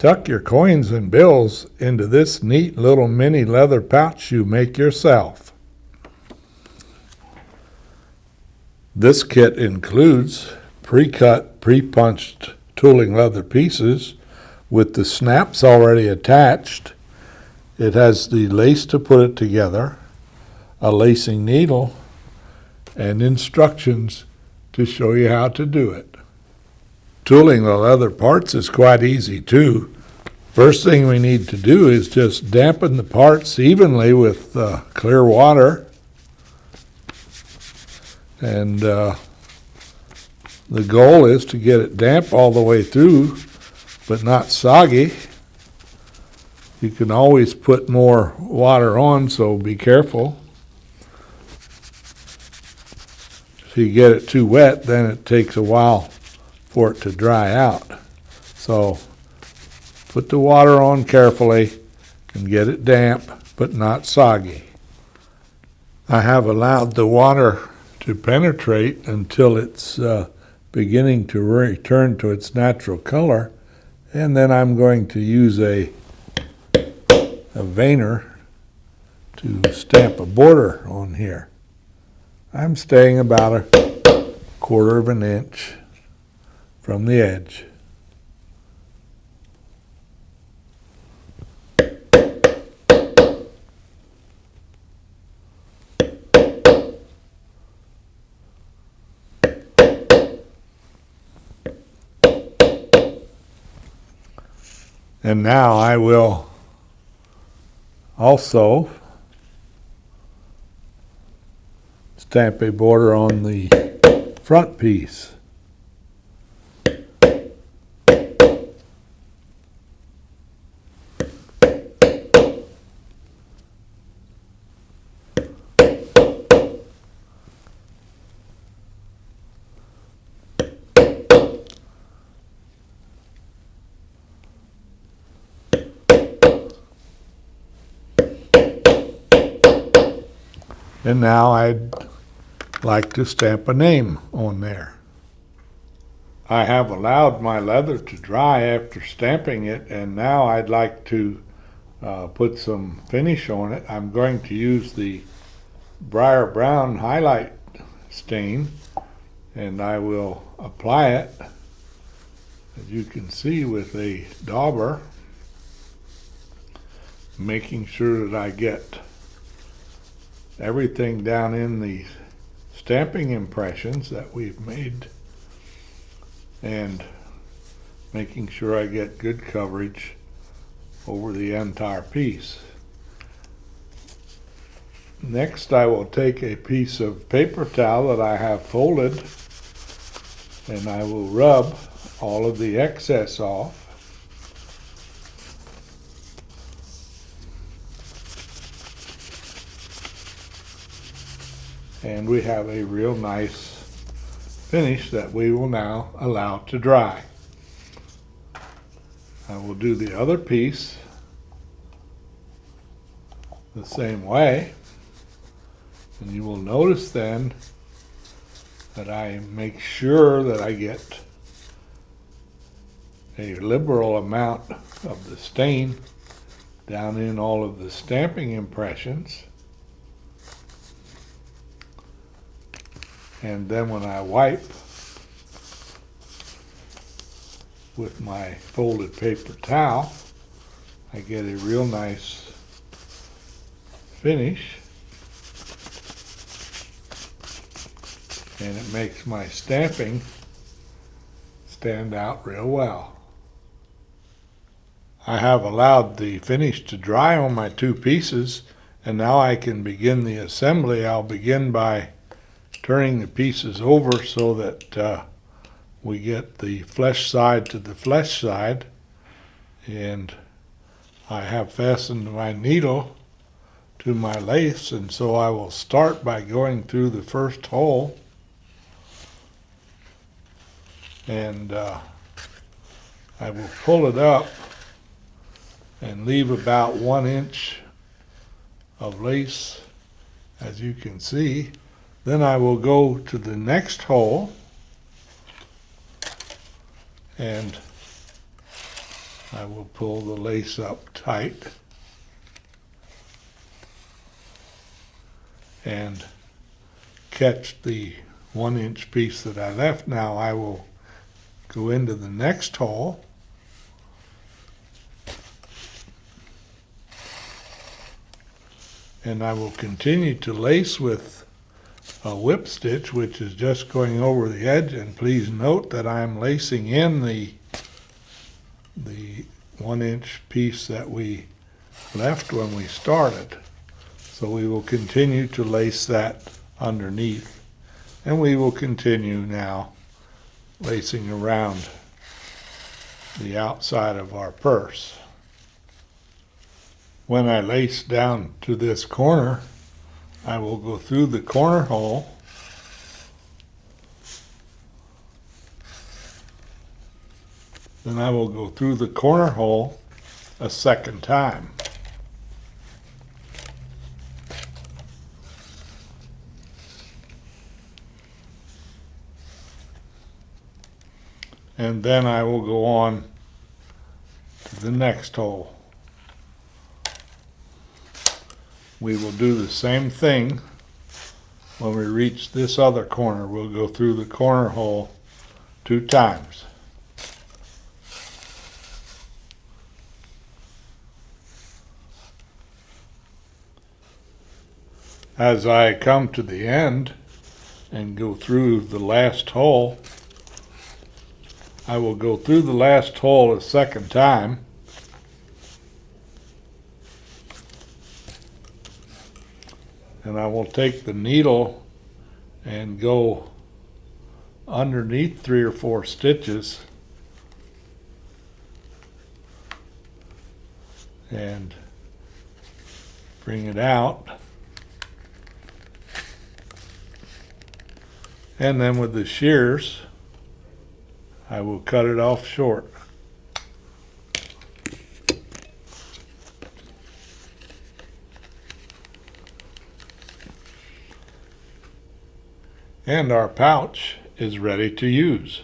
Tuck your coins and bills into this neat little mini leather pouch you make yourself. This kit includes pre-cut, pre-punched tooling leather pieces with the snaps already attached. It has the lace to put it together, a lacing needle, and instructions to show you how to do it. Tooling the leather parts is quite easy too. First thing we need to do is just dampen the parts evenly with clear water. And the goal is to get it damp all the way through, but not soggy. You can always put more water on, so be careful. If you get it too wet, then it takes a while for it to dry out. So put the water on carefully and get it damp, but not soggy. I have allowed the water to penetrate until it's beginning to return to its natural color, and then I'm going to use a veiner to stamp a border on here. I'm staying about 1/4 of an inch from the edge. And now I will also stamp a border on the front piece. And now I'd like to stamp a name on there. I have allowed my leather to dry after stamping it, and now I'd like to put some finish on it. I'm going to use the Briar Brown highlight stain, and I will apply it, as you can see, with a dauber, making sure that I get everything down in the stamping impressions that we've made, and making sure I get good coverage over the entire piece. Next, I will take a piece of paper towel that I have folded, and I will rub all of the excess off. And we have a real nice finish that we will now allow to dry. I will do the other piece the same way, and you will notice then that I make sure that I get a liberal amount of the stain down in all of the stamping impressions. And then when I wipe with my folded paper towel, I get a real nice finish, and it makes my stamping stand out real well. I have allowed the finish to dry on my two pieces, and now I can begin the assembly. I'll begin by turning the pieces over so that we get the flesh side to the flesh side, and I have fastened my needle to my lace, and so I will start by going through the first hole, and I will pull it up and leave about 1 inch of lace, as you can see. Then I will go to the next hole, and I will pull the lace up tight and catch the 1-inch piece that I left. Now I will go into the next hole and I will continue to lace with a whip stitch, which is just going over the edge. And please note that I'm lacing in the 1-inch piece that we left when we started. So we will continue to lace that underneath, and we will continue now lacing around the outside of our purse. When I lace down to this corner, I will go through the corner hole then I will go through the corner hole a second time. And then I will go on to the next hole. We will do the same thing when we reach this other corner. We'll go through the corner hole 2 times. As I come to the end and go through the last hole, I will go through the last hole a second time. And I will take the needle and go underneath 3 or 4 stitches and bring it out. And then with the shears, I will cut it off short. And our pouch is ready to use.